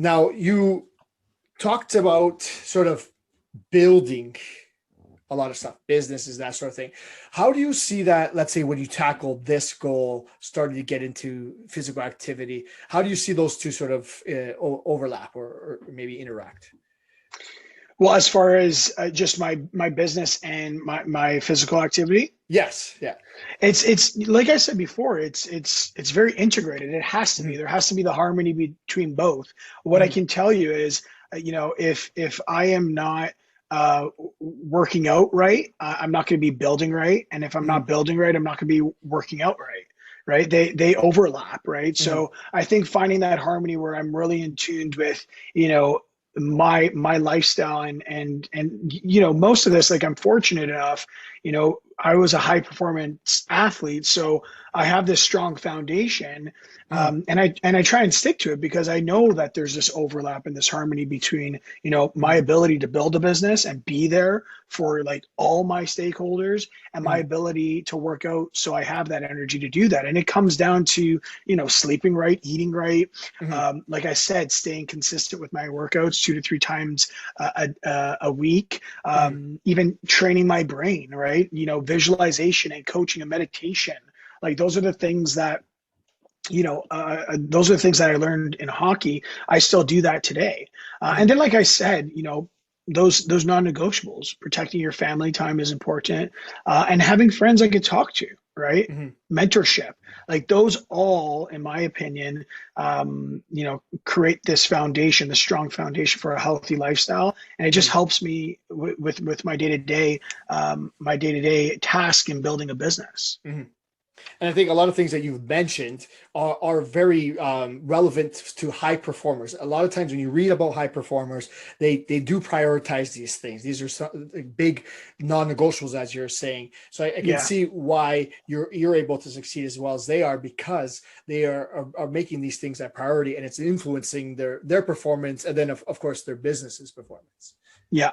Now, you talked about sort of building a lot of stuff, businesses, that sort of thing. How do you see that, let's say, when you tackle this goal, starting to get into physical activity, how do you see those two sort of overlap or maybe interact? Well, as far as just my business and my physical activity, Yes. Yeah. it's like I said before, it's very integrated. It has to be. Mhm. There has to be the harmony between both. What I Mhm. can tell you is, if I am not working out right, I'm not going to be building right, and if I'm not Mhm. building right, I'm not going to be working out right. Right? They overlap, right? Mhm. So I think finding that harmony where I'm really in tune with, you know, my lifestyle and most of this, like, I'm fortunate enough, I was a high performance athlete, so I have this strong foundation, Mhm. and I try and stick to it because I know that there's this overlap and this harmony between my Mhm. ability to build a business and be there for like all my stakeholders, and my Mhm. ability to work out so I have that energy to do that. And it comes down to sleeping right, eating right, Mhm. like I said, staying consistent with my workouts 2 to 3 times a week, Mhm. even training my brain, right? Visualization and coaching and meditation. Like those are the things that I learned in hockey. I still do that today. And Mhm. then, like I said, those non-negotiables. Protecting your family time is important, and having friends I could talk to. Right, Mhm. mentorship, like those all, in my opinion, create this foundation, the strong foundation for a healthy lifestyle, and it just Mhm. helps me with my day to day task in building a business. Mhm. And I think a lot of things that you've mentioned are very relevant to high performers. A lot of times when you read about high performers, they do prioritize these things. These are some like, big non-negotiables, as you're saying. So I can Yeah. see why you're able to succeed as well as they are, because they are making these things a priority, and it's influencing their performance, and then of course their business's performance. Yeah.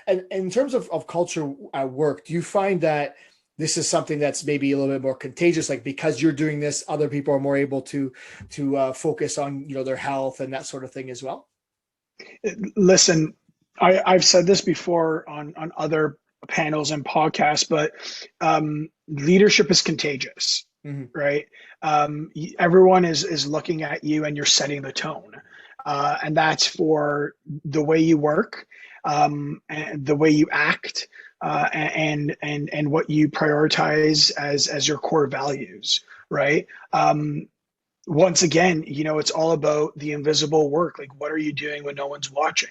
And in terms of culture at work, do you find that this is something that's maybe a little bit more contagious, like because you're doing this, other people are more able to focus on their health and that sort of thing as well? Listen, I've said this before on other panels and podcasts, but leadership is contagious, Mm-hmm. right? Everyone is looking at you, and you're setting the tone, and that's for the way you work, and the way you act, and what you prioritize as your core values, right? Once again, it's all about the invisible work. Like, what are you doing when no one's watching?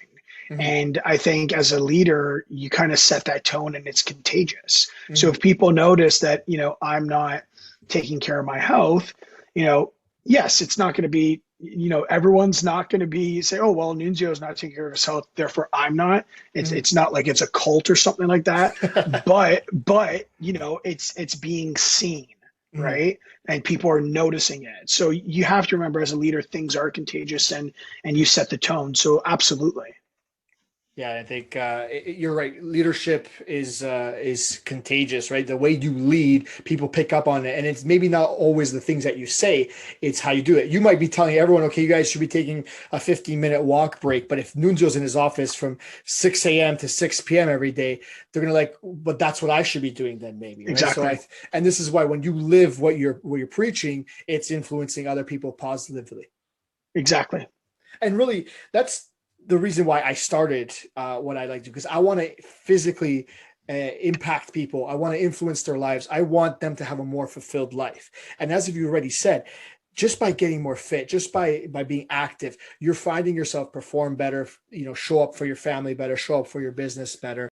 Mm-hmm. And I think as a leader, you kind of set that tone, and it's contagious. So Mm-hmm. if people notice that, I'm not taking care of my health, you know, yes, it's not going to be, everyone's not going to be say, oh, well, Nunzio is not taking care of his health, therefore I'm not. It's not like it's a cult or something like that. But it's being seen, Mm-hmm. right? And people are noticing it. So you have to remember, as a leader, things are contagious, and you set the tone. So absolutely. Yeah, I think you're right. Leadership is contagious, right? The way you lead, people pick up on it, and it's maybe not always the things that you say; it's how you do it. You might be telling everyone, "Okay, you guys should be taking a 15-minute walk break," but if Nunzio's in his office from 6 a.m. to 6 p.m. every day, they're gonna like, "But that's what I should be doing then, maybe." Right? So Exactly. and this is why when you live what you're preaching, it's influencing other people positively. Exactly. And really, that's the reason why I started what I like to do, because I want to physically impact people. I want to influence their lives. I want them to have a more fulfilled life. And as you already said, just by getting more fit, just by being active, you're finding yourself perform better, show up for your family better, show up for your business better.